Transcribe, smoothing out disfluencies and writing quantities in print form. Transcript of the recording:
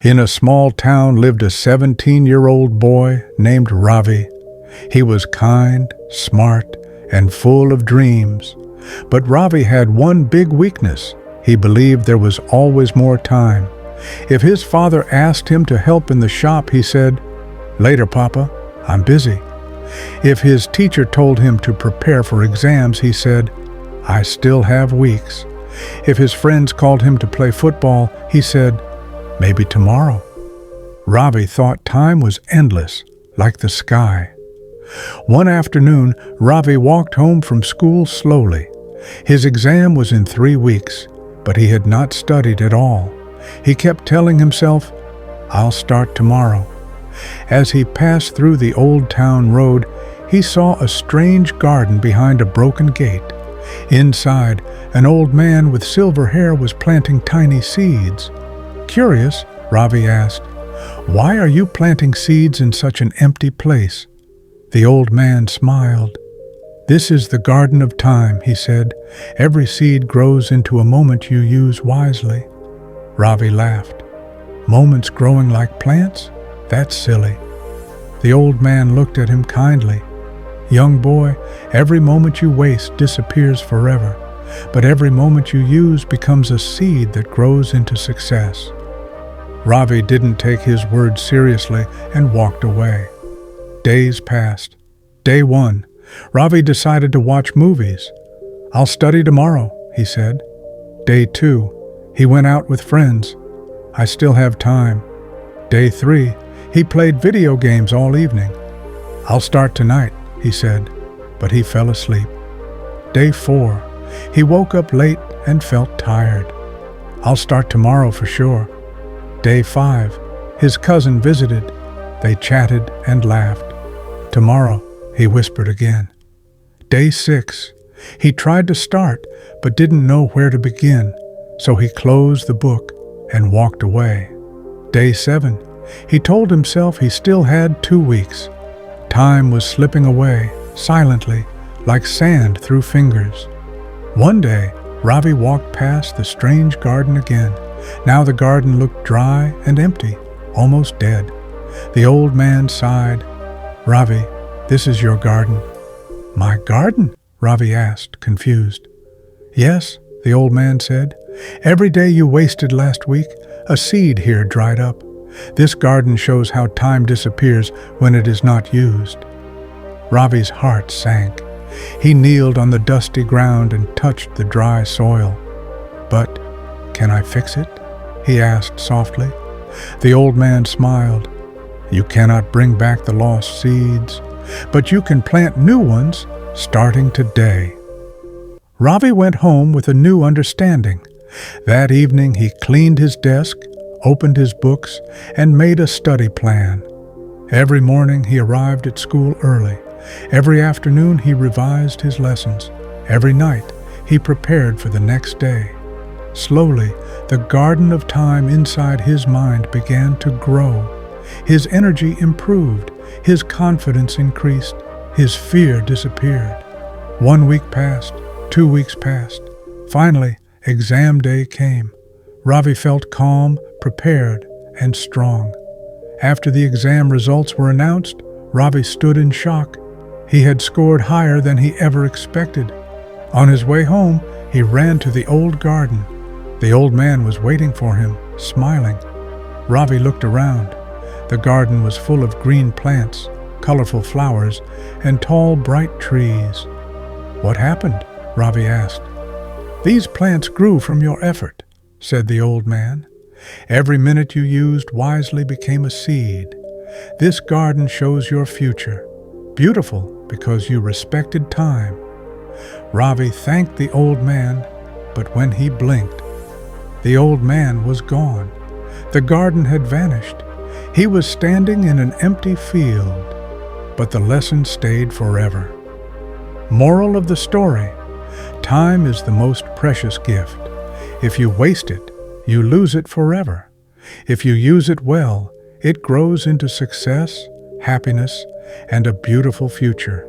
In a small town lived a 17-year-old boy named Ravi. He was kind, smart, and full of dreams. But Ravi had one big weakness. He believed there was always more time. If his father asked him to help in the shop, he said, "Later, Papa, I'm busy." If his teacher told him to prepare for exams, he said, "I still have weeks." If his friends called him to play football, he said, "Maybe tomorrow." Ravi thought time was endless, like the sky. One afternoon, Ravi walked home from school slowly. His exam was in 3 weeks, but he had not studied at all. He kept telling himself, "I'll start tomorrow." As he passed through the old town road, he saw a strange garden behind a broken gate. Inside, an old man with silver hair was planting tiny seeds. Curious, Ravi asked, "Why are you planting seeds in such an empty place?" The old man smiled. "This is the garden of time," he said. "Every seed grows into a moment you use wisely." Ravi laughed. "Moments growing like plants? That's silly." The old man looked at him kindly. "Young boy, every moment you waste disappears forever, but every moment you use becomes a seed that grows into success." Ravi didn't take his words seriously and walked away. Days passed. Day 1. Ravi decided to watch movies. "I'll study tomorrow," he said. Day 2. He went out with friends. "I still have time." Day 3. He played video games all evening. "I'll start tonight," he said, but he fell asleep. Day 4. He woke up late and felt tired. "I'll start tomorrow for sure." Day 5. His cousin visited. They chatted and laughed. "Tomorrow," he whispered again. Day 6. He tried to start, but didn't know where to begin, so he closed the book and walked away. Day 7. He told himself he still had 2 weeks. Time was slipping away, silently, like sand through fingers. One day, Ravi walked past the strange garden again. Now the garden looked dry and empty, almost dead. The old man sighed. "Ravi, this is your garden." "My garden?" Ravi asked, confused. "Yes," the old man said. "Every day you wasted last week, a seed here dried up. This garden shows how time disappears when it is not used." Ravi's heart sank. He kneeled on the dusty ground and touched the dry soil. "But can I fix it?" he asked softly. The old man smiled. "You cannot bring back the lost seeds, but you can plant new ones starting today." Ravi went home with a new understanding. That evening he cleaned his desk, opened his books, and made a study plan. Every morning he arrived at school early. Every afternoon he revised his lessons. Every night he prepared for the next day. Slowly, the garden of time inside his mind began to grow. His energy improved, his confidence increased, his fear disappeared. 1 week passed, 2 weeks passed. Finally, exam day came. Ravi felt calm, prepared, and strong. After the exam results were announced, Ravi stood in shock. He had scored higher than he ever expected. On his way home, he ran to the old garden. The old man was waiting for him, smiling. Ravi looked around. The garden was full of green plants, colorful flowers, and tall, bright trees. "What happened?" Ravi asked. "These plants grew from your effort," said the old man. "Every minute you used wisely became a seed. This garden shows your future, beautiful because you respected time." Ravi thanked the old man, but when he blinked, the old man was gone. The garden had vanished. He was standing in an empty field, but the lesson stayed forever. Moral of the story: time is the most precious gift. If you waste it, you lose it forever. If you use it well, it grows into success, happiness, and a beautiful future.